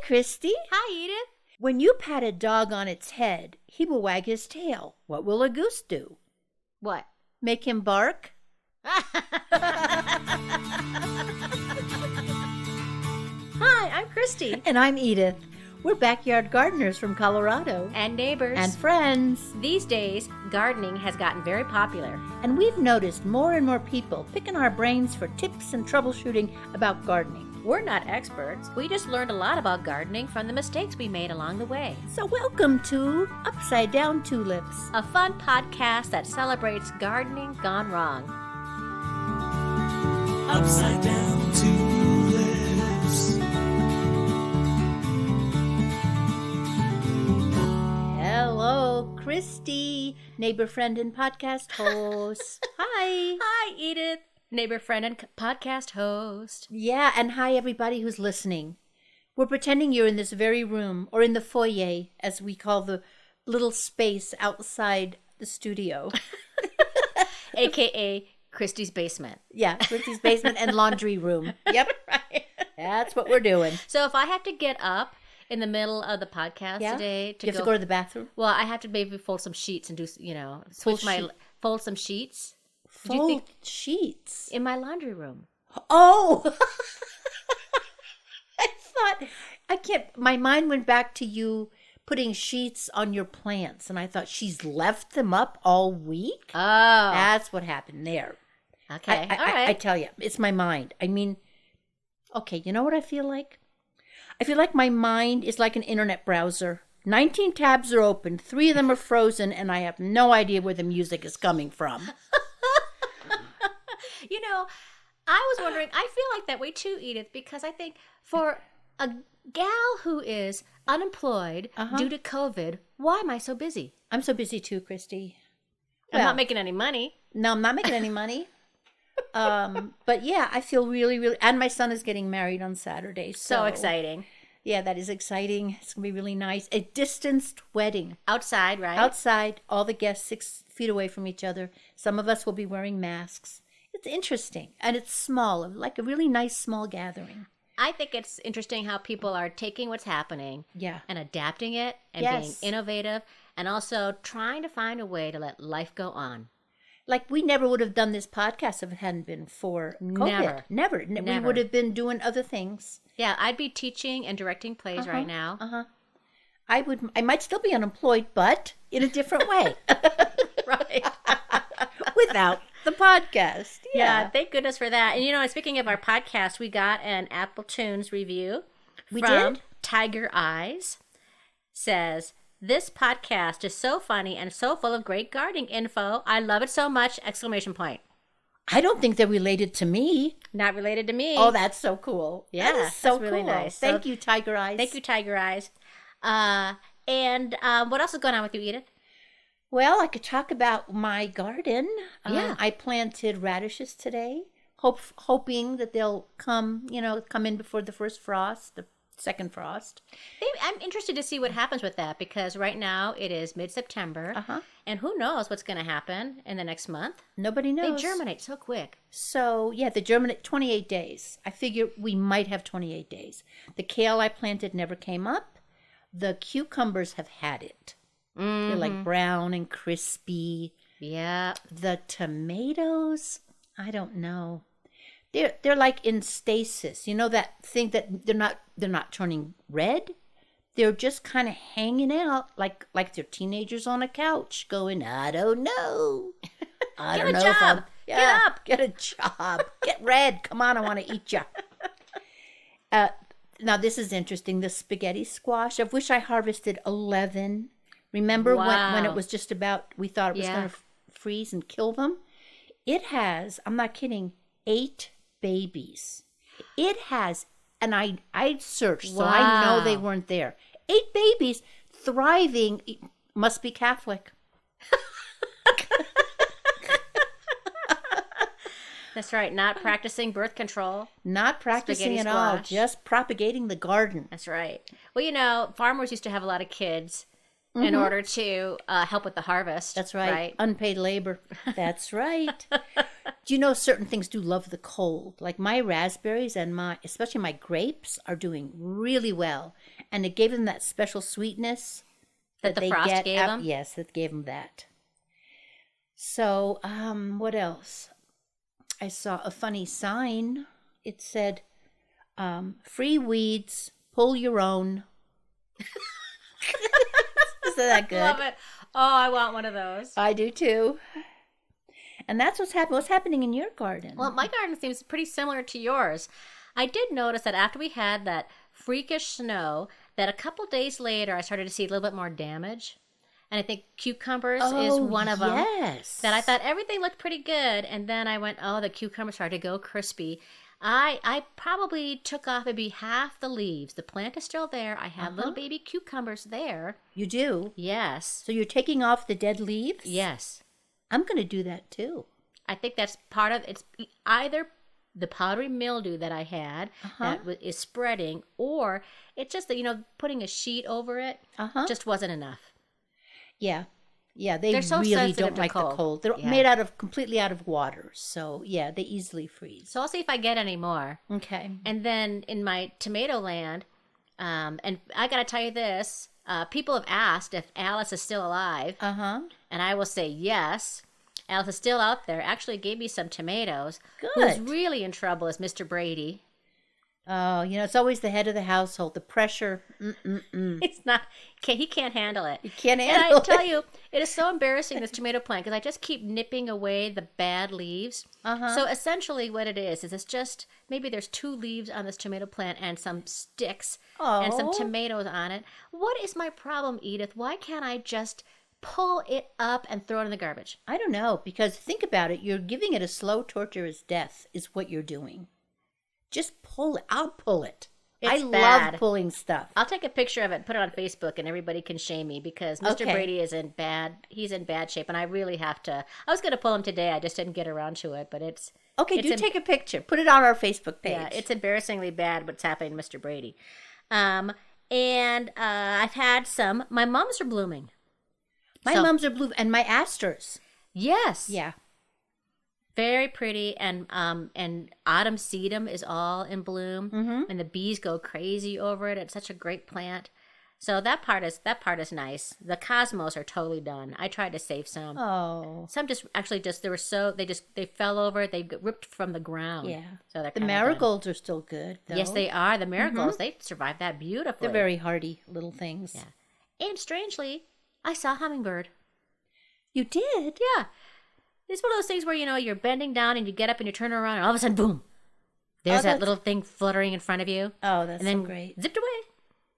Christy. Hi, Edith. When you pat a dog on its head, he will wag his tail. What will a goose do? What? Make him bark? Hi, I'm Christy. And I'm Edith. We're backyard gardeners from Colorado. And neighbors. And friends. These days, gardening has gotten very popular. And we've noticed more and more people picking our brains for tips and troubleshooting about gardening. We're not experts. We just learned a lot about gardening from the mistakes we made along the way. So welcome to Upside Down Tulips, a fun podcast that celebrates gardening gone wrong. Upside Down Tulips. Hello, Christy, neighbor, friend, and podcast host. Hi. Hi, Edith, neighbor, friend, and podcast host. Yeah, and hi, everybody who's listening. We're pretending you're in this very room, or in the foyer, as we call the little space outside the studio. AKA Christy's basement. Yeah, Christy's basement and laundry room. Yep, Right. That's what we're doing. So if I have to get up in the middle of the podcast today you have to go to the bathroom? Well, I have to maybe fold some sheets and do, fold some sheets. Fold sheets? In my laundry room. Oh! My mind went back to you putting sheets on your plants, and I thought she's left them up all week? Oh. That's what happened there. Okay, all right. I tell you, it's my mind. I mean, okay, you know what I feel like? I feel like my mind is like an internet browser. 19 tabs are open, 3 of them are frozen, and I have no idea where the music is coming from. You know, I was wondering, I feel like that way too, Edith, because I think for a gal who is unemployed due to COVID, why am I so busy? I'm so busy too, Christy. I'm not making any money. No, I'm not making any money. But yeah, I feel really, and my son is getting married on Saturday. So exciting. Yeah, that is exciting. It's going to be really nice. A distanced wedding. Outside, right? Outside, all the guests 6 feet away from each other. Some of us will be wearing masks. It's interesting, and it's small, like a really nice small gathering. I think it's interesting how people are taking what's happening and adapting it and being innovative and also trying to find a way to let life go on. Like, we never would have done this podcast if it hadn't been for COVID. Never. We would have been doing other things. Yeah, I'd be teaching and directing plays right now. I might still be unemployed, but in a different way. Right. Without the podcast. Yeah, thank goodness for that. And you know, speaking of our podcast, we got an Apple Tunes review from Tiger Eyes. Says, this podcast is so funny and so full of great gardening info. I love it so much! ! I don't think they're related to me. Not related to me. Oh, that's so cool. Yeah, that is so that's really cool. nice. Thank you, Tiger Eyes. Thank you, Tiger Eyes. And what else is going on with you, Edith? Well, I could talk about my garden. Yeah. I planted radishes today, hoping that they'll come in before the first frost, the second frost. I'm interested to see what happens with that because right now it is mid-September, and who knows what's going to happen in the next month? Nobody knows. They germinate so quick. So, yeah, they germinate 28 days. I figure we might have 28 days. The kale I planted never came up. The cucumbers have had it. They're like brown and crispy. Yeah. The tomatoes, I don't know. They're like in stasis. You know that thing that they're not turning red? They're just kind of hanging out like they're teenagers on a couch going, I don't know. I don't know if I'm Get up. Get a job. Get red. Come on, I want to eat you. Now this is interesting. The spaghetti squash, of which I harvested 11. Remember when it was just about, we thought it was going to freeze and kill them? It has, I'm not kidding, 8 babies. It has, and I searched, so I know they weren't there. 8 babies thriving, must be Catholic. That's right, not practicing birth control. Not practicing at all, just propagating the garden. That's right. Well, you know, farmers used to have a lot of kids in order to help with the harvest. That's right. Unpaid labor. That's right. Do you know certain things do love the cold? Like my raspberries and especially my grapes are doing really well. and it gave them that special sweetness that the frost gave them. Yes, it gave them that. So, what else? I saw a funny sign. It said, "Free weeds, pull your own." Isn't that good? Love it. Oh, I want one of those. I do too. And that's what's happening. What's happening in your garden? Well, my garden seems pretty similar to yours. I did notice that after we had that freakish snow, that a couple days later, I started to see a little bit more damage. And I think cucumbers is one of them. Yes. That I thought everything looked pretty good. And then I went, the cucumbers started to go crispy. I probably took off maybe half the leaves. The plant is still there. I have little baby cucumbers there. You do? Yes. So you're taking off the dead leaves? Yes. I'm going to do that too. I think that's part of it's either the powdery mildew that I had that is spreading, or it's just that, putting a sheet over it just wasn't enough. Yeah. Yeah, they're so really sensitive don't to like cold. the cold. They're made completely out of water. So, yeah, they easily freeze. So I'll see if I get any more. Okay. And then in my tomato land, and I got to tell you this, people have asked if Alice is still alive. And I will say yes. Alice is still out there. Actually gave me some tomatoes. Good. Who's really in trouble is Mr. Brady. Oh, it's always the head of the household. The pressure. It's not. He can't handle it. You can't And handle I tell you, it is so embarrassing, this tomato plant, because I just keep nipping away the bad leaves. So essentially what it is it's just, maybe there's 2 leaves on this tomato plant and some sticks and some tomatoes on it. What is my problem, Edith? Why can't I just pull it up and throw it in the garbage? I don't know, because think about it. You're giving it a slow, torturous death is what you're doing. Just pull it. I'll pull it. I love pulling stuff. I'll take a picture of it, put it on Facebook, and everybody can shame me because Mr. Brady is he's in bad shape, and I really have to. I was going to pull him today. I just didn't get around to it, but it's... Okay, take a picture. Put it on our Facebook page. Yeah, it's embarrassingly bad what's happening to Mr. Brady. And I've had some. My mums are blooming. My mums are blue, and my asters. Yes. Yeah. Very pretty, and autumn sedum is all in bloom, and the bees go crazy over it. It's such a great plant. So that part is nice. The cosmos are totally done. I tried to save some. Oh, some they fell over. They got ripped from the ground. Yeah. So they're the marigolds are still good, though. Yes, they are. The marigolds they survived that beautifully. They're very hardy little things. Yeah. And strangely, I saw a hummingbird. You did? Yeah. It's one of those things where, you're bending down and you get up and you turn around and all of a sudden, boom, there's that little thing fluttering in front of you. Oh, that's and then so great. Zipped away.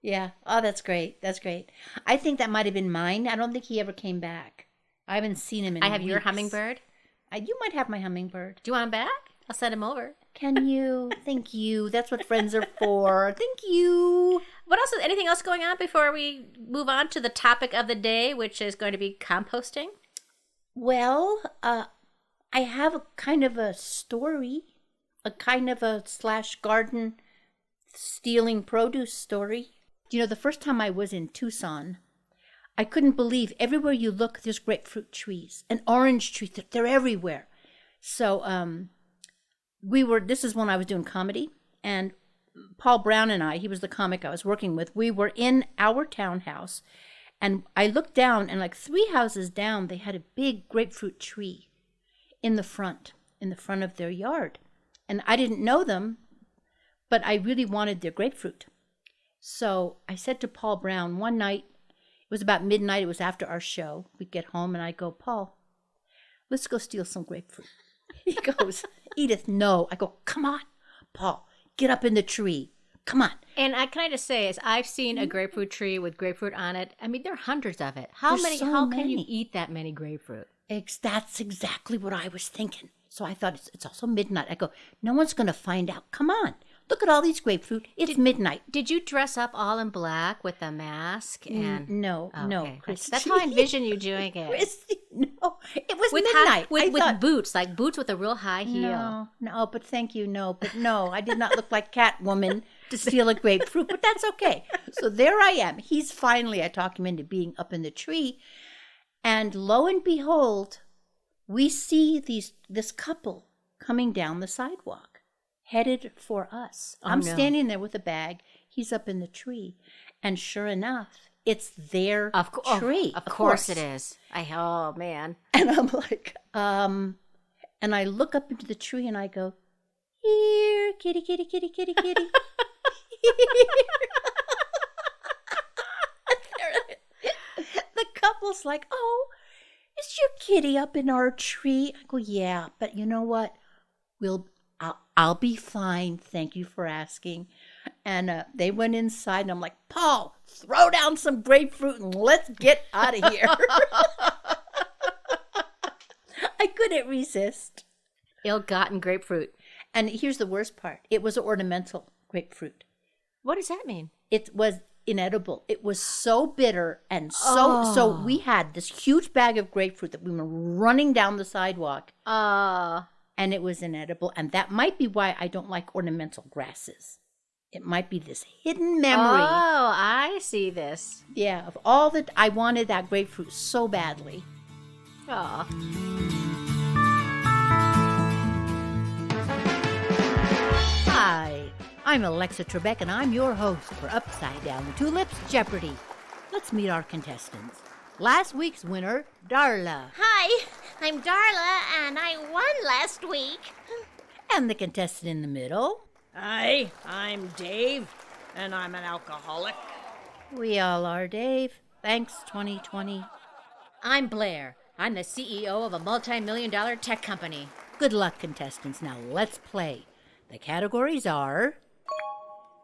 Yeah. Oh, that's great. That's great. I think that might have been mine. I don't think he ever came back. I haven't seen him in I have weeks. your hummingbird. You might have my hummingbird. Do you want him back? I'll send him over. Can you? Thank you. That's what friends are for. Thank you. What else? Anything else going on before we move on to the topic of the day, which is going to be composting? Well, I have a kind of a story, a kind of a / garden stealing produce story. The first time I was in Tucson, I couldn't believe everywhere you look, there's grapefruit trees and orange trees. They're everywhere. So this is when I was doing comedy, and Paul Brown and I, he was the comic I was working with, we were in our townhouse, and I looked down, and like 3 houses down, they had a big grapefruit tree in the front of their yard. And I didn't know them, but I really wanted their grapefruit. So I said to Paul Brown one night, it was about midnight, it was after our show, we'd get home, and I go, Paul, let's go steal some grapefruit. He goes, Edith, no. I go, come on, Paul, get up in the tree. Come on. And can I just say, is I've seen a grapefruit tree with grapefruit on it. I mean, there are hundreds of it. How can you eat that many grapefruit? That's exactly what I was thinking. So I thought, it's also midnight. I go, no one's going to find out. Come on. Look at all these grapefruit. It's midnight. Did you dress up all in black with a mask? And No, Christy. That's how I envision you doing it. Christy, no. It was midnight. With boots, like boots with a real high heel. No, but thank you, no. I did not look like Catwoman to steal a grapefruit, but that's okay. So there I am. I talk him into being up in the tree. And lo and behold, we see this couple coming down the sidewalk, headed for us. I'm standing there with a bag. he's up in the tree. And sure enough, it's their tree. Of course it is. Oh, man. And I'm like, and I look up into the tree and I go, here, kitty, kitty, kitty, kitty, kitty. The couple's like, oh, is your kitty up in our tree? I go, yeah, but you know what? I'll be fine. Thank you for asking. And they went inside, and I'm like, Paul, throw down some grapefruit and let's get out of here. I couldn't resist. Ill-gotten grapefruit. And here's the worst part. It was ornamental grapefruit. What does that mean? It was inedible. It was so bitter and so we had this huge bag of grapefruit that we were running down the sidewalk. And it was inedible. And that might be why I don't like ornamental grasses. It might be this hidden memory. Oh, I see this. Yeah, of all that I wanted that grapefruit so badly. Oh. Hi, I'm Alexa Trebek, and I'm your host for Upside Down Tulips Jeopardy. Let's meet our contestants. Last week's winner, Darla. Hi, I'm Darla, and I won last week. And the contestant in the middle. Hi, I'm Dave, and I'm an alcoholic. We all are, Dave. Thanks, 2020. I'm Blair. I'm the CEO of a multi-million-dollar tech company. Good luck, contestants. Now let's play. The categories are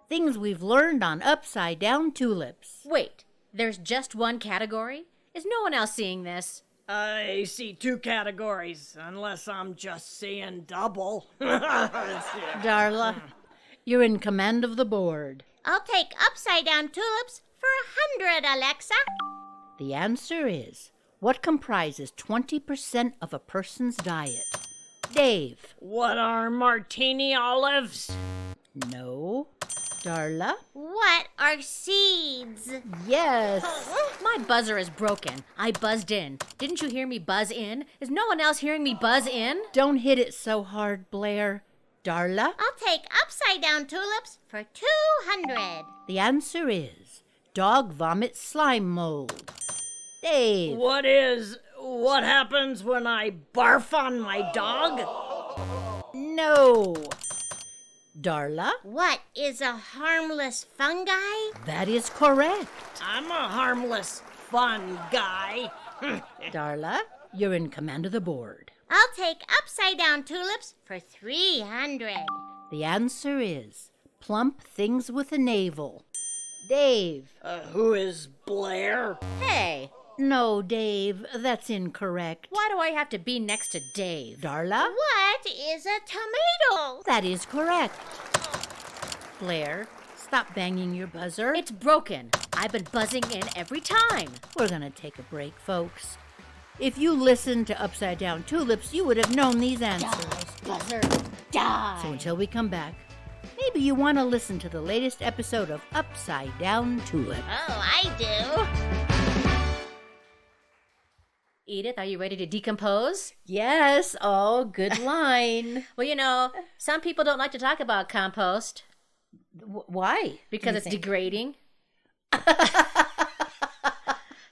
things we've learned on Upside Down Tulips. Wait, there's just one category? Is no one else seeing this? I see two categories, unless I'm just seeing double. Darla, you're in command of the board. I'll take upside down tulips for 100, Alexa. The answer is, what comprises 20% of a person's diet? Dave. What are martini olives? No. Darla? What are seeds? Yes. My buzzer is broken. I buzzed in. Didn't you hear me buzz in? Is no one else hearing me buzz in? Don't hit it so hard, Blair. Darla? I'll take upside down tulips for 200. The answer is dog vomit slime mold. Dave. What happens when I barf on my dog? No. Darla? What is a harmless fungi? That is correct. I'm a harmless, fun guy. Darla, you're in command of the board. I'll take upside down tulips for 300. The answer is plump things with a navel. Dave. Who is Blair? Hey, No, Dave, that's incorrect. why do I have to be next to Dave? Darla? What is a tomato? That is correct. Blair, stop banging your buzzer. It's broken. I've been buzzing in every time. We're going to take a break, folks. If you listened to Upside Down Tulips, you would have known these answers. Buzzer, die. So until we come back, maybe you want to listen to the latest episode of Upside Down Tulips. Oh, I do. Edith, are you ready to decompose? Yes. Oh, good line. Well, you know, some people don't like to talk about compost Why? because it's degrading.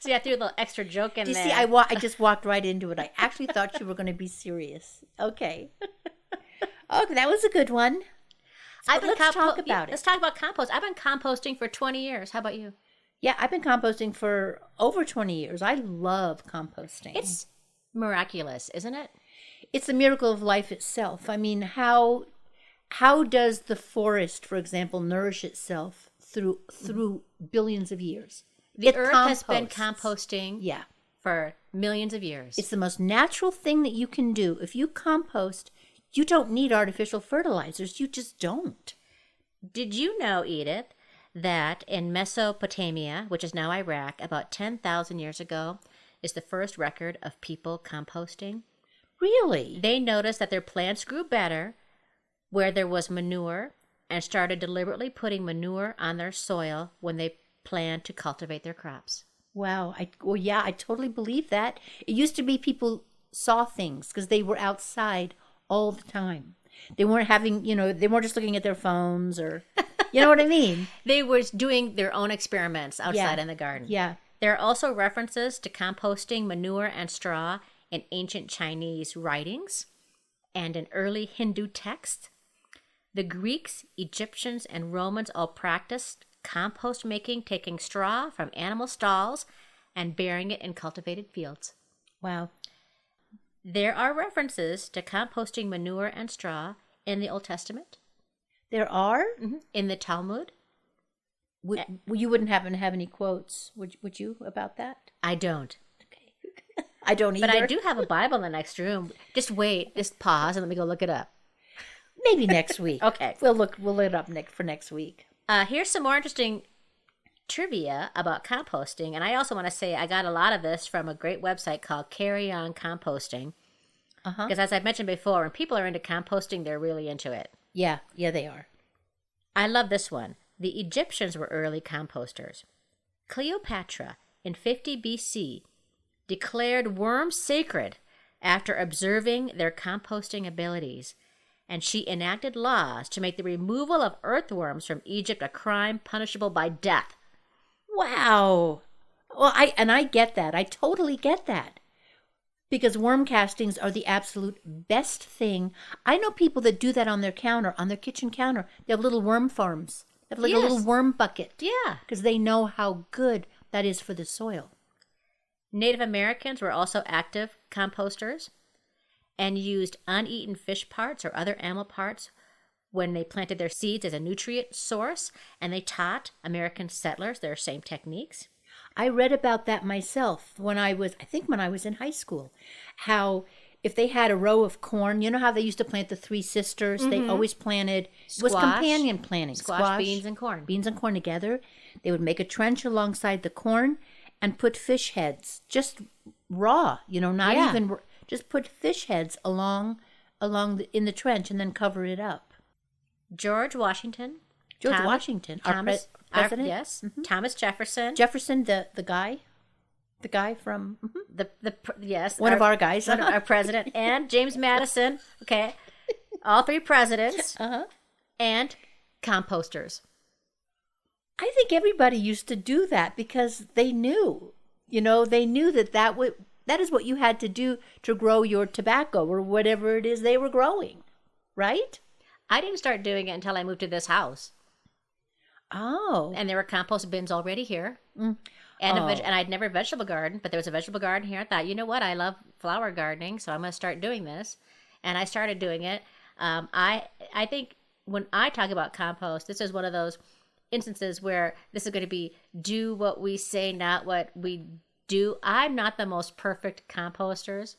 See, I threw a little extra joke in You there. see, I just walked right into it. I actually thought you were going to be serious. Okay. Okay, that was a good one. Let's talk about it. Let's talk about compost. I've been composting for 20 years. How about you? Yeah, I've been composting for over 20 years. I love composting. It's miraculous, isn't it? It's the miracle of life itself. I mean, how does the forest, for example, nourish itself through billions of years? The earth has been composting Yeah. for millions of years. It's the most natural thing that you can do. If you compost, you don't need artificial fertilizers. You just don't. Did you know, Edith, that in Mesopotamia, which is now Iraq, about 10,000 years ago, is the first record of people composting? Really? They noticed that their plants grew better where there was manure and started deliberately putting manure on their soil when they planned to cultivate their crops. Wow. I totally believe that. It used to be people saw things because they were outside all the time. They weren't having, they weren't just looking at their phones or, You know what I mean? They were doing their own experiments outside in the garden. Yeah. There are also references to composting manure and straw in ancient Chinese writings and in early Hindu texts. The Greeks, Egyptians, and Romans all practiced compost making, taking straw from animal stalls and burying it in cultivated fields. Wow. There are references to composting manure and straw in the Old Testament. There are? In the Talmud. You wouldn't happen to have any quotes, would you, about that? I don't. Okay. I don't either. But I do have a Bible in the next room. Just wait. Just pause and let me go look it up. Maybe next week. Okay. We'll look it up for next week. Here's some more interesting trivia about composting. And I also want to say I got a lot of this from a great website called Carry On Composting. Because as I've mentioned before, when people are into composting, they're really into it. Yeah, they are. I love this one. The Egyptians were early composters. Cleopatra, in 50 BC, declared worms sacred after observing their composting abilities, and she enacted laws to make the removal of earthworms from Egypt a crime punishable by death. Wow. Well, I get that. I totally get that. Because worm castings are the absolute best thing. I know people that do that on their counter, on their kitchen counter. They have little worm farms. They have like a little worm bucket. Yeah. Because they know how good that is for the soil. Native Americans were also active composters and used uneaten fish parts or other animal parts when they planted their seeds as a nutrient source, and they taught American settlers their same techniques. I read about that myself when I was in high school, how if they had a row of corn, you know how they used to plant the three sisters? They always planted, it was companion planting. Squash, beans, and corn. Beans and corn together. They would make a trench alongside the corn and put fish heads, just raw, not even, just put fish heads along in the trench and then cover it up. George Washington, our president. Yes. Thomas Jefferson. Jefferson, the guy from yes, one of our guys, our president, and James Madison. Okay, all three presidents, and composters. I think everybody used to do that because they knew, that is what you had to do to grow your tobacco or whatever it is they were growing, right? I didn't start doing it until I moved to this house. Oh. And there were compost bins already here. And I'd never vegetable garden, but there was a vegetable garden here. I thought, you know what? I love flower gardening, so I'm going to start doing this. And I started doing it. I think when I talk about compost, this is one of those instances where this is going to be do what we say, not what we do. I'm not the most perfect composters.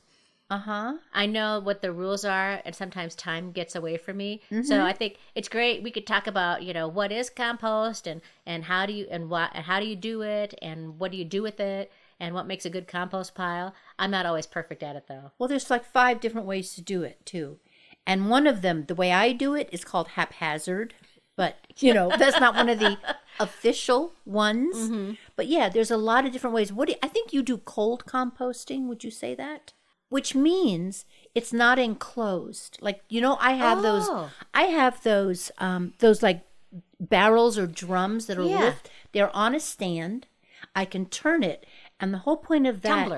I know what the rules are, and sometimes time gets away from me. So I think it's great. We could talk about, what is compost and how do you do it and what do you do with it and what makes a good compost pile. I'm not always perfect at it though. Well, there's like 5 different ways to do it too. And one of them, the way I do it is called haphazard, but that's not one of the official ones. But yeah, there's a lot of different ways. I think you do cold composting. Would you say that? Which means it's not enclosed. Like, I have those like barrels or drums that are they're on a stand. I can turn it. And the whole point of that.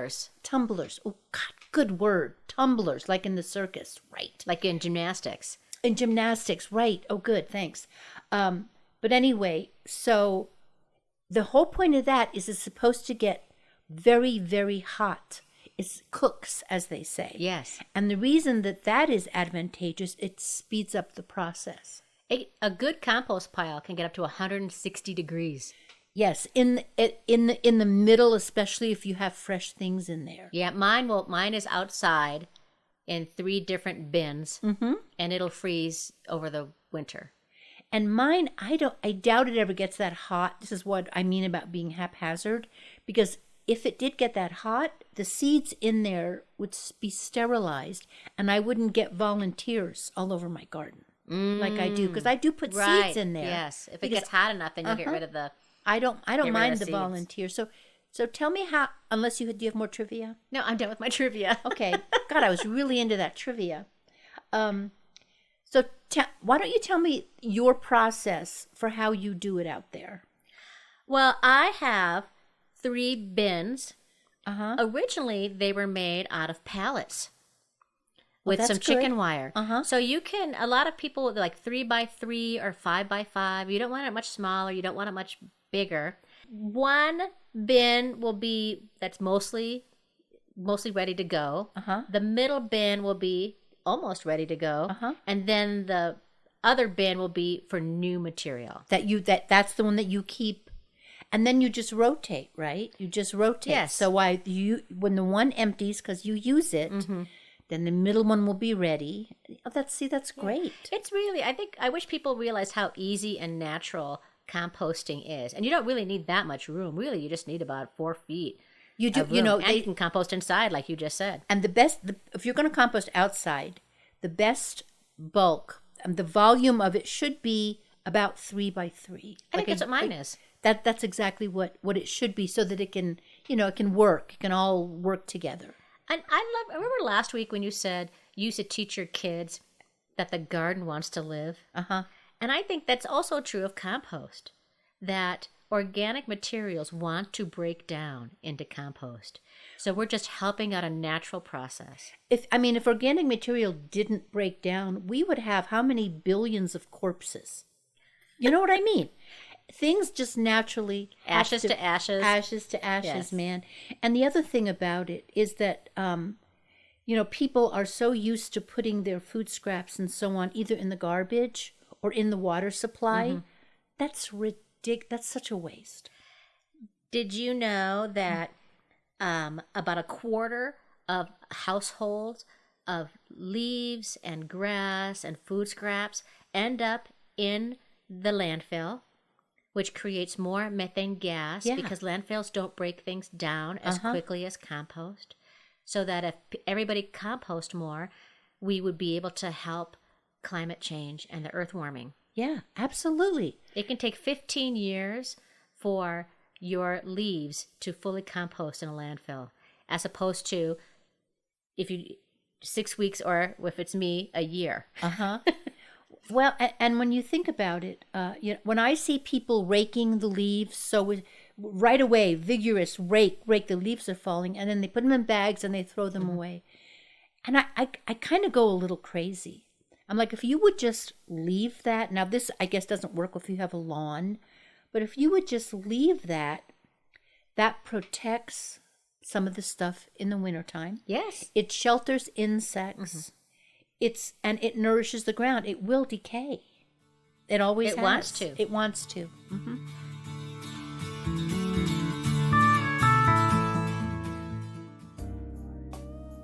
Tumblers. Oh, God, good word. Tumblers, like in the circus, right? Like in gymnastics. In gymnastics, right. Oh, good, thanks. But anyway, so the whole point of that is it's supposed to get very, very hot. It cooks, as they say. Yes. And the reason that is advantageous, it speeds up the process. A good compost pile can get up to 160 degrees. Yes, in the middle, especially if you have fresh things in there. Yeah, mine is outside in 3 different bins, and it'll freeze over the winter. And mine, I doubt it ever gets that hot. This is what I mean about being haphazard, because if it did get that hot, the seeds in there would be sterilized, and I wouldn't get volunteers all over my garden like I do, because I do put seeds in there. Yes, if it gets hot enough, then you'll get rid of the. I don't mind the volunteers. So tell me how. Unless do you have more trivia? No, I'm done with my trivia. Okay. God, I was really into that trivia. So why don't you tell me your process for how you do it out there? Well, I have 3 bins. Originally, they were made out of pallets with some chicken wire. So you can, a lot of people like 3x3 or 5x5. You don't want it much smaller. You don't want it much bigger. One bin will be, that's mostly ready to go. The middle bin will be almost ready to go. And then the other bin will be for new material. That's the one that you keep. And then you just rotate, right? You just rotate. Yes. So when the one empties because you use it, then the middle one will be ready. Oh, that's great. It's really, I wish people realized how easy and natural composting is. And you don't really need that much room. Really, you just need about 4 feet. You do, and you can compost inside, like you just said. And if you're going to compost outside, the best bulk, the volume of it should be about 3x3. I think that's what mine is. That's exactly what it should be, so that it can, it can work. It can all work together. And I remember last week when you said you used to teach your kids that the garden wants to live. And I think that's also true of compost, that organic materials want to break down into compost. So we're just helping out a natural process. If organic material didn't break down, we would have how many billions of corpses? You know what I mean? Things just naturally ashes to ashes, yes. Man. And the other thing about it is that people are so used to putting their food scraps and so on either in the garbage or in the water supply. That's ridiculous. That's such a waste. Did you know that about a quarter of households of leaves and grass and food scraps end up in the landfill, which creates more methane gas because landfills don't break things down as quickly as compost. So that if everybody compost more, we would be able to help climate change and the earth warming. Yeah, absolutely. It can take 15 years for your leaves to fully compost in a landfill, as opposed to 6 weeks, or if it's me, a year. Well, and when you think about it, when I see people raking the leaves, so right away, vigorous rake, the leaves are falling, and then they put them in bags and they throw them away. And I kind of go a little crazy. I'm like, if you would just leave that, now this I guess doesn't work if you have a lawn, but if you would just leave that protects some of the stuff in the wintertime. Yes. It shelters insects. It nourishes the ground. It will decay. It always has. Wants to. It wants to.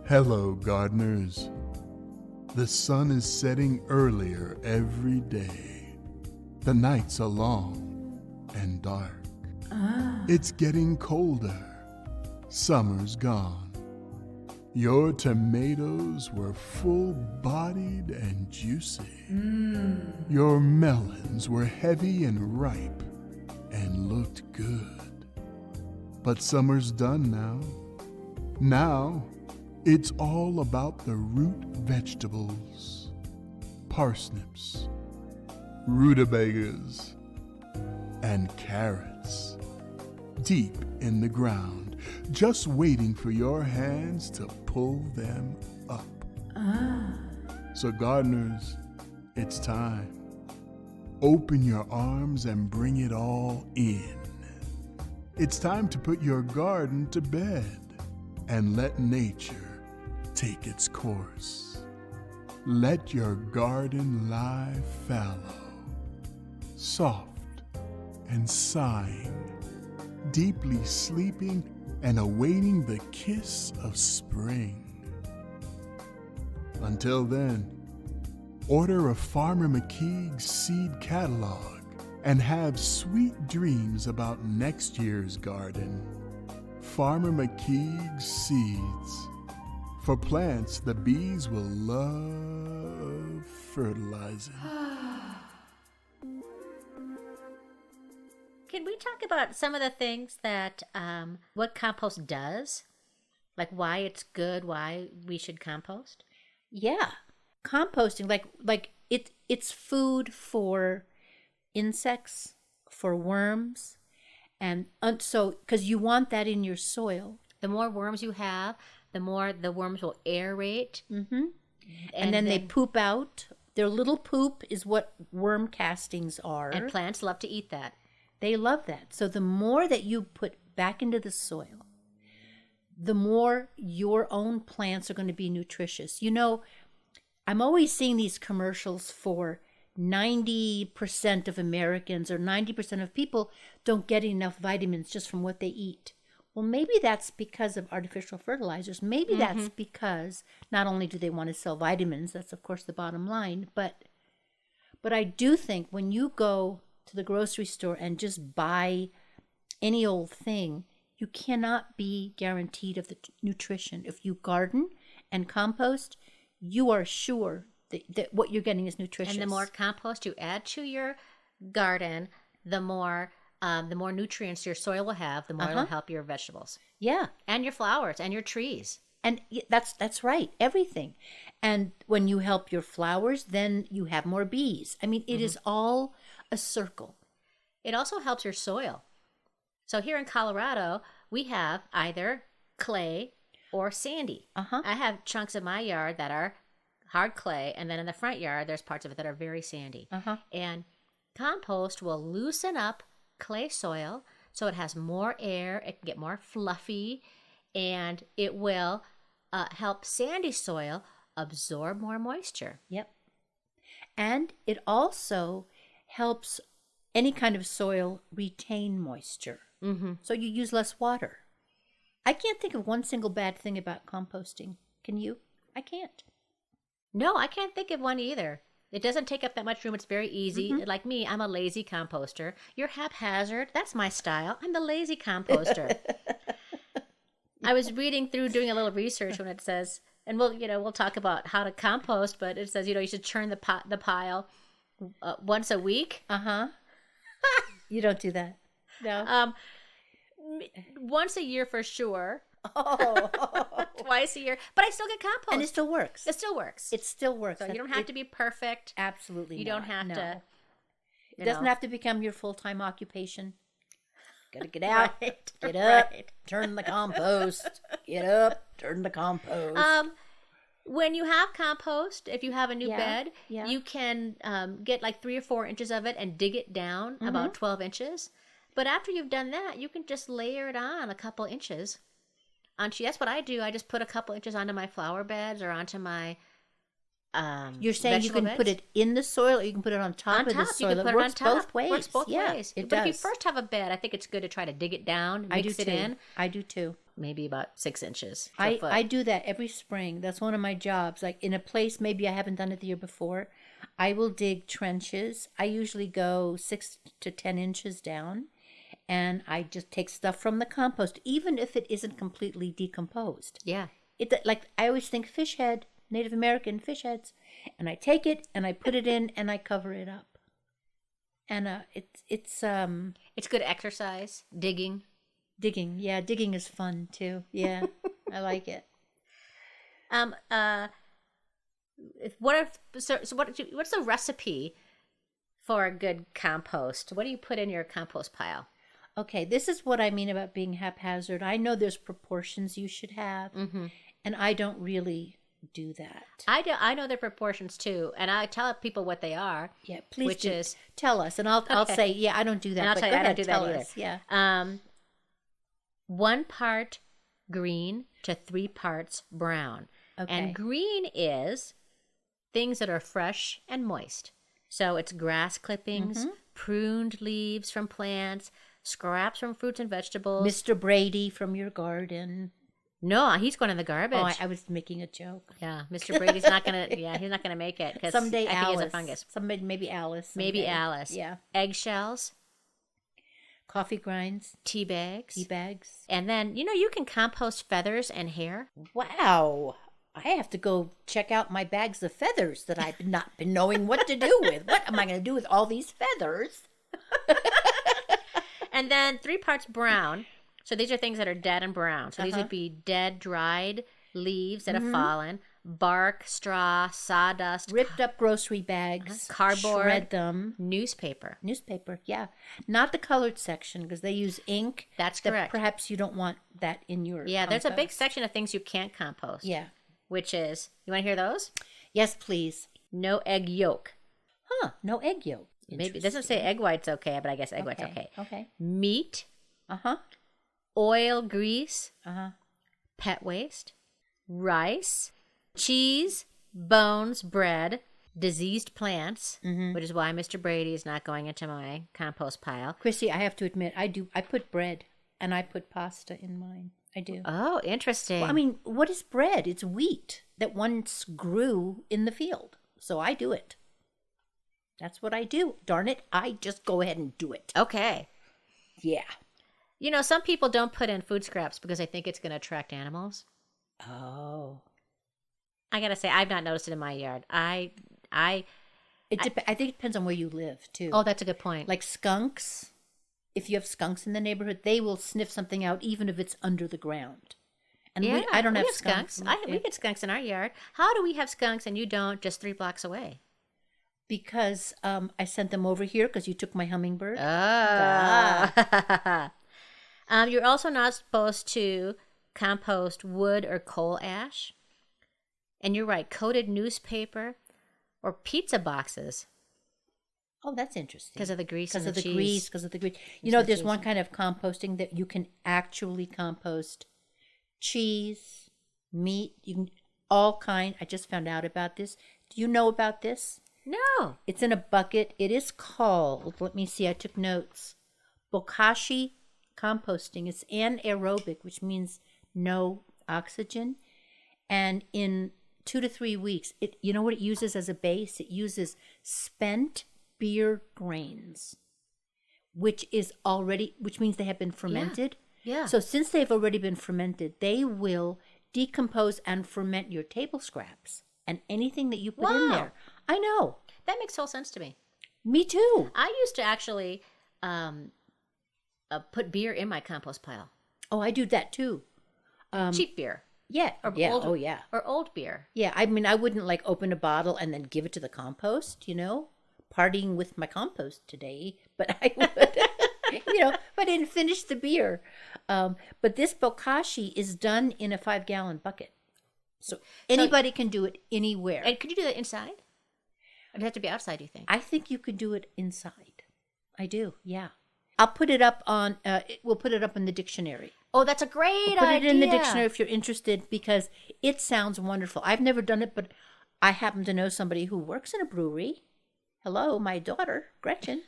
Hello, gardeners. The sun is setting earlier every day. The nights are long and dark. It's getting colder. Summer's gone. Your tomatoes were full-bodied and juicy. Your melons were heavy and ripe and looked good. But summer's done now. Now, it's all about the root vegetables. Parsnips, rutabagas, and carrots. Deep in the ground, just waiting for your hands to pull them up. So gardeners, it's time. Open your arms and bring it all in. It's time to put your garden to bed and let nature take its course. Let your garden lie fallow, soft and sighing, deeply sleeping and awaiting the kiss of spring. Until then, order a Farmer McKee's seed catalog and have sweet dreams about next year's garden. Farmer McKee's seeds. For plants the bees will love fertilizing. Can we talk about some of the things that, what compost does? Like why it's good, why we should compost? Yeah. Composting, like it's food for insects, for worms, and so because you want that in your soil. The more worms you have, the more the worms will aerate. Mm-hmm. And then they poop out. Their little poop is what worm castings are. And plants love to eat that. They love that. So the more that you put back into the soil, the more your own plants are going to be nutritious. You know, I'm always seeing these commercials for 90% of Americans or 90% of people don't get enough vitamins just from what they eat. Well, maybe that's because of artificial fertilizers. Maybe that's because not only do they want to sell vitamins, that's of course the bottom line, but I do think when you go to the grocery store and just buy any old thing, you cannot be guaranteed of the nutrition. If you garden and compost, you are sure that what you're getting is nutritious. And the more compost you add to your garden, the more nutrients your soil will have, the more it will help your vegetables. Yeah. And your flowers and your trees. And that's right, everything. And when you help your flowers, then you have more bees. I mean, it is all a circle. It also helps your soil. So here in Colorado, we have either clay or sandy. I have chunks of my yard that are hard clay, and then in the front yard, there's parts of it that are very sandy. And compost will loosen up clay soil so it has more air, it can get more fluffy, and it will help sandy soil absorb more moisture. Yep. And it also helps any kind of soil retain moisture. So you use less water. I can't think of one single bad thing about composting. Can you? I can't. No, I can't think of one either. It doesn't take up that much room. It's very easy. Like me, I'm a lazy composter. You're haphazard. That's my style. I'm the lazy composter. I was reading through, doing a little research when it says, and we'll talk about how to compost, but it says, you should turn the pile once a week. You don't do that. No. Once a year for sure. Oh. Twice a year. But I still get compost. And it still works. It still works. It still works. So you don't have to be perfect. Absolutely You don't have to. It doesn't have to become your full-time occupation. Gotta get out, get up, turn the compost. Get up, turn the compost. When you have compost, if you have a new bed, you can get like 3 or 4 inches of it and dig it down about 12 inches. But after you've done that, you can just layer it on a couple inches. That's what I do. I just put a couple inches onto my flower beds or onto my You're saying you can put it in the soil or you can put it on top of the soil. You can put it works it on top. both ways. Works both ways. It but does. if you first have a bed, I think it's good to try to dig it down, mix it in. I do too. Maybe about 6 inches. I do that every spring. That's one of my jobs. Like in a place maybe I haven't done it the year before, I will dig trenches. I usually go 6 to 10 inches down. And I just take stuff from the compost, even if it isn't completely decomposed. Yeah. Like I always think fish head, Native American fish heads, and I take it and I put it in and I cover it up. And it's good exercise, digging. Yeah, digging is fun too. Yeah, I like it. What's the recipe for a good compost? What do you put in your compost pile? Okay, this is what I mean about being haphazard. I know there's proportions you should have, and I don't really do that. I know their proportions too, and I tell people what they are. Yeah, please tell us, and I'll say, yeah, I don't do that. And I'll tell you, I don't do that either. Us. Yeah. 1 part green to 3 parts brown. Okay. And green is things that are fresh and moist. So it's grass clippings, pruned leaves from plants, scraps from fruits and vegetables. Mr. Brady from your garden. No, he's going in the garbage. Oh, I was making a joke. Yeah, Mr. Brady's not going to, he's not going to make it. Someday I think Alice. he has a fungus. Maybe Alice. Someday. Maybe Alice. Yeah. Eggshells. Coffee grinds. Tea bags. And then, you can compost feathers and hair. Wow. I have to go check out my bags of feathers that I've not been knowing what to do with. What am I going to do with all these feathers? And then 3 parts brown. So these are things that are dead and brown. So these would be dead, dried leaves that have fallen, bark, straw, sawdust, ripped up grocery bags, cardboard, shred them. Newspaper, yeah. Not the colored section because they use ink. That's correct. Perhaps you don't want that in your Yeah, there's a big compost. section of things you can't compost. Yeah. Which is, you want to hear those? Yes, please. No egg yolk. Huh, no egg yolk. Maybe it doesn't say egg white's okay, but I guess egg white's okay. Okay. Meat, Uh-huh. oil, grease, Uh-huh. pet waste, rice, cheese, bones, bread, diseased plants, which is why Mr. Brady is not going into my compost pile. Chrissy, I have to admit, I put bread and I put pasta in mine. I do. Oh, interesting. Well, I mean, what is bread? It's wheat that once grew in the field. So I do it. That's what I do. Darn it, I just go ahead and do it. Okay. Yeah. You know, some people don't put in food scraps because they think it's going to attract animals. Oh. I got to say, I've not noticed it in my yard. I think it depends on where you live, too. Oh, that's a good point. Like skunks. If you have skunks in the neighborhood, they will sniff something out even if it's under the ground. And yeah, I don't we have have skunks. We get skunks in our yard. How do we have skunks and you don't just 3 blocks away? Because I sent them over here because you took my hummingbird. You're also not supposed to compost wood or coal ash. And you're right, coated newspaper or pizza boxes. Oh, that's interesting. Because of the grease Because and of the the grease. cheese. Because of the grease. You know, there's one kind of composting that you can actually compost cheese, meat, you can all kind. I just found out about this. Do you know about this? No. It's in a bucket. It is called, let me see, I took notes. Bokashi Composting. It's anaerobic, which means no oxygen. And in 2 to 3 weeks, you know what it uses as a base? It uses spent beer grains, which means they have been fermented. Yeah. So since they've already been fermented, they will decompose and ferment your table scraps and anything that you put in there. I know. That makes total sense to me. Me too. I used to actually put beer in my compost pile. Oh, I do that too. Cheap beer. Yeah. Old, Oh, yeah. Or old beer. Yeah. I mean, I wouldn't like open a bottle and then give it to the compost, partying with my compost today, but I would, if I didn't finish the beer. But this bokashi is done in a 5-gallon bucket. So anybody can do it anywhere. And could you do that inside? Or does it have to be outside, do you think? I think you could do it inside. I do, yeah. I'll put it up on, we'll put it up in the dictionary. Oh, that's a great idea. Put it in the dictionary if you're interested because it sounds wonderful. I've never done it, but I happen to know somebody who works in a brewery. Hello, my daughter, Gretchen.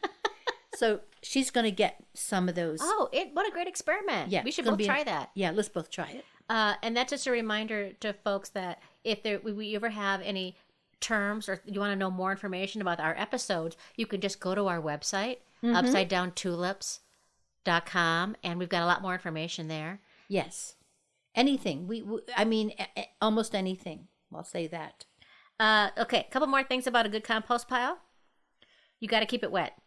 So she's going to get some of those. Oh, what a great experiment. Yeah, we should both try that. Yeah, let's both try it. And that's just a reminder to folks that if we ever have any terms or you want to know more information about our episodes, you can just go to our website, upsidedowntulips.com, and we've got a lot more information there. Yes. Anything. Almost anything. I'll say that. Okay, a couple more things about a good compost pile. You got to keep it wet.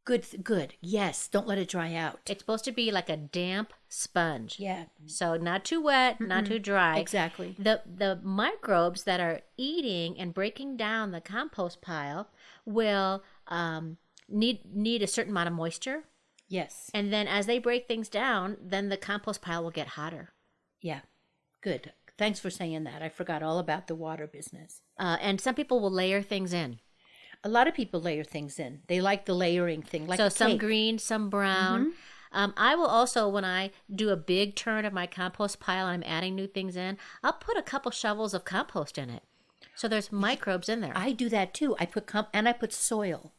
Good. Yes, don't let it dry out. It's supposed to be like a damp sponge. Yeah. So not too wet, not too dry. Exactly. The microbes that are eating and breaking down the compost pile will need a certain amount of moisture. Yes. And then as they break things down, then the compost pile will get hotter. Yeah. Good. Thanks for saying that. I forgot all about the water business. And some people will layer things in. A lot of people layer things in. They like the layering thing. Like so a some cake. green, some brown. I will also, when I do a big turn of my compost pile and I'm adding new things in, I'll put a couple shovels of compost in it. So there's microbes in there. I do that too. I put soil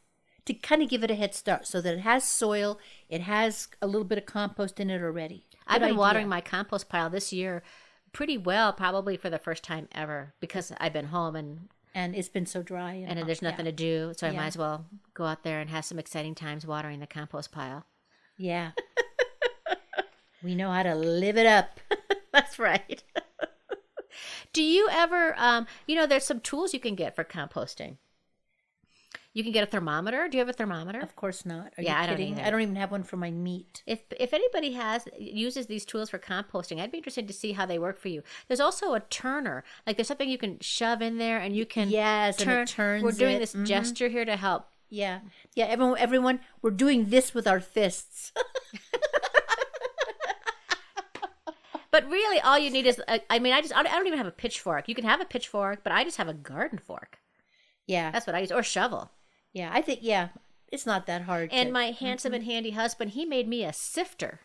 to kind of give it a head start so that it has soil. It has a little bit of compost in it already. I've been watering my compost pile this year pretty well, probably for the first time ever, because I've been home and it's been so dry. And there's nothing to do, so I might as well go out there and have some exciting times watering the compost pile. Yeah. We know how to live it up. That's right. Do you ever, there's some tools you can get for composting. You can get a thermometer. Do you have a thermometer? Of course not. Are Yeah, you I don't kidding? either. I don't even have one for my meat. If anybody uses these tools for composting, I'd be interested to see how they work for you. There's also a turner. Like there's something you can shove in there and you can Yes, turn. and it turns. We're doing this gesture here to help. Yeah. Yeah, everyone, we're doing this with our fists. But really, all you need is, I don't even have a pitchfork. You can have a pitchfork, but I just have a garden fork. Yeah. That's what I use, or shovel. Yeah, I think, it's not that hard. And my handsome and handy husband, he made me a sifter.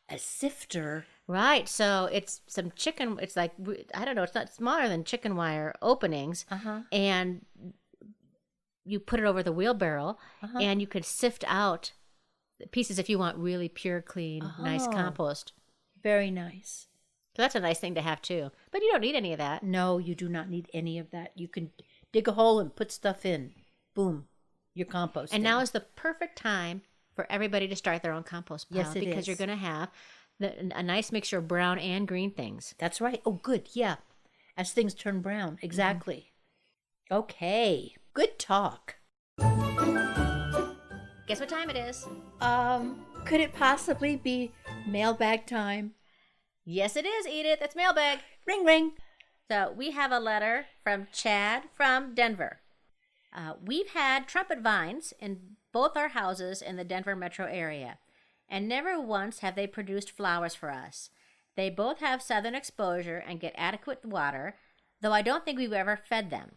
A sifter? Right. So it's some chicken, it's like, I don't know, it's not smaller than chicken wire openings. And you put it over the wheelbarrow, and you could sift out the pieces if you want really pure, clean, nice compost. Very nice. So that's a nice thing to have too. But you don't need any of that. No, you do not need any of that. You can dig a hole and put stuff in. Boom. You're composting. And now is the perfect time for everybody to start their own compost pile. Yes, it because is. you're going to have a nice mixture of brown and green things. That's right. Oh, good. Yeah. As things turn brown. Exactly. Okay. Good talk. Guess what time it is? Could it possibly be mailbag time? Yes, it is, Edith. It's mailbag. Ring, ring. So we have a letter from Chad from Denver. We've had trumpet vines in both our houses in the Denver metro area, and never once have they produced flowers for us. They both have southern exposure and get adequate water, though I don't think we've ever fed them.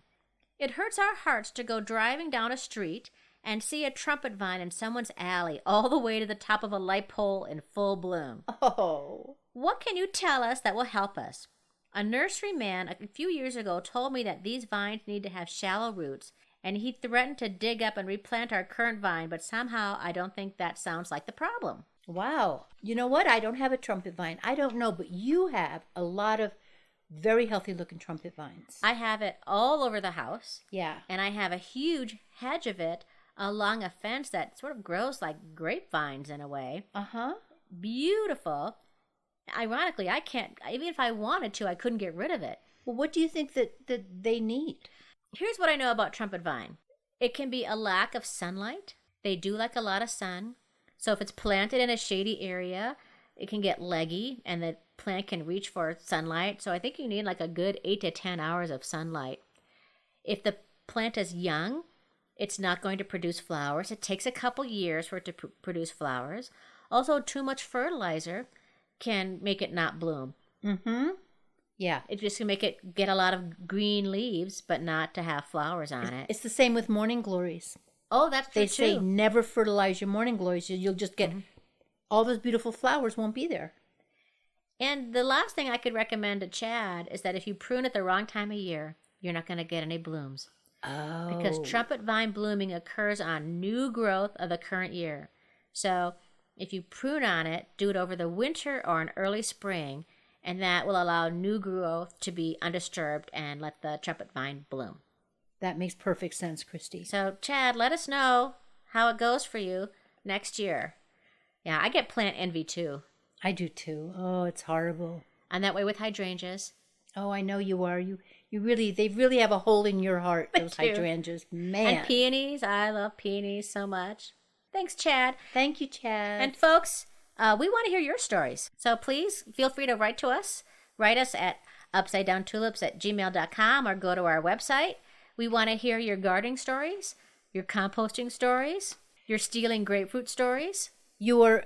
It hurts our hearts to go driving down a street and see a trumpet vine in someone's alley all the way to the top of a light pole in full bloom. Oh. What can you tell us that will help us? A nurseryman a few years ago told me that these vines need to have shallow roots, and he threatened to dig up and replant our current vine, but somehow I don't think that sounds like the problem. Wow. You know what? I don't have a trumpet vine. I don't know, but you have a lot of very healthy looking trumpet vines. I have it all over the house. Yeah. And I have a huge hedge of it along a fence that sort of grows like grapevines in a way. Beautiful. Ironically, I can't, even if I wanted to, I couldn't get rid of it. Well, what do you think that they need? Here's what I know about trumpet vine. It can be a lack of sunlight. They do like a lot of sun. So if it's planted in a shady area, it can get leggy and the plant can reach for sunlight. So I think you need like a good 8 to 10 hours of sunlight. If the plant is young, it's not going to produce flowers. It takes a couple years for it to produce flowers. Also, too much fertilizer can make it not bloom. Yeah. It just can make it get a lot of green leaves, but not to have flowers on it. It's the same with morning glories. Oh, that's true They say never fertilize your morning glories. You'll just get all those beautiful flowers won't be there. And the last thing I could recommend to Chad is that if you prune at the wrong time of year, you're not going to get any blooms. Oh. Because trumpet vine blooming occurs on new growth of the current year. So if you prune on it, do it over the winter or an early spring, and that will allow new growth to be undisturbed and let the trumpet vine bloom. That makes perfect sense, Christy. So, Chad, let us know how it goes for you next year. Yeah, I get plant envy too. I do too. Oh, it's horrible. I'm that way with hydrangeas. Oh, I know you are. They really have a hole in your heart, those do. hydrangeas. Man. And peonies. I love peonies so much. Thanks, Chad. Thank you, Chad. And folks, we want to hear your stories. So please feel free to write to us. Write us at upsidedowntulips@gmail.com or go to our website. We want to hear your gardening stories, your composting stories, your stealing grapefruit stories. Your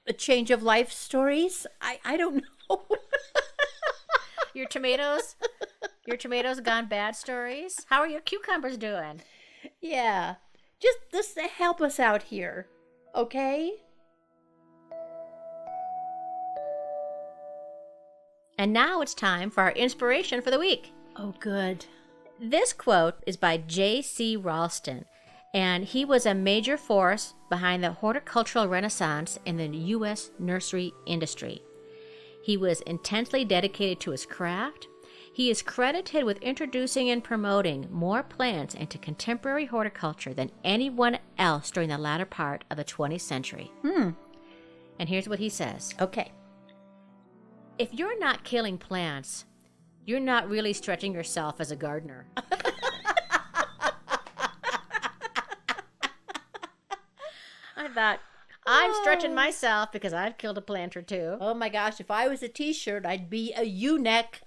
a change of life stories? I don't know. Your tomatoes gone bad stories. How are your cucumbers doing? Yeah. Just help us out here, okay? And now it's time for our inspiration for the week. Oh, good. This quote is by J.C. Ralston, and he was a major force behind the horticultural renaissance in the U.S. nursery industry. He was intensely dedicated to his craft. He is credited with introducing and promoting more plants into contemporary horticulture than anyone else during the latter part of the 20th century. And here's what he says. Okay. If you're not killing plants, you're not really stretching yourself as a gardener. thought, I'm stretching myself because I've killed a plant or two. Oh my gosh, if I was a t-shirt, I'd be a U-neck.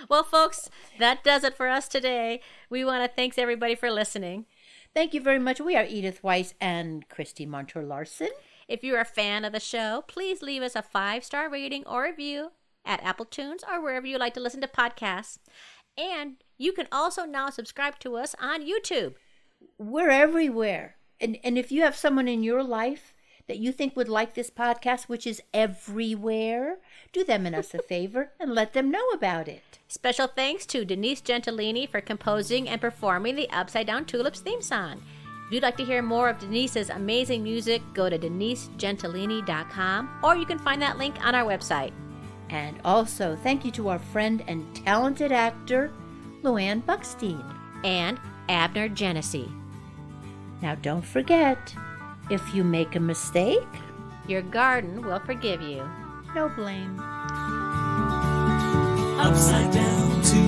Well, folks, that does it for us today. We want to thank everybody for listening. Thank you very much. We are Edith Weiss and Christy Montour Larson. If you're a fan of the show, please leave us a 5-star rating or review at Apple Tunes or wherever you like to listen to podcasts. And you can also now subscribe to us on YouTube. We're everywhere. And if you have someone in your life that you think would like this podcast, which is everywhere, do them and us a favor and let them know about it. Special thanks to Denise Gentilini for composing and performing the Upside Down Tulips theme song. If you'd like to hear more of Denise's amazing music, go to denisegentilini.com, or you can find that link on our website. And also, thank you to our friend and talented actor, Luann Buckstein. And Abner Genesee. Now don't forget, if you make a mistake, your garden will forgive you. No blame. Upside down to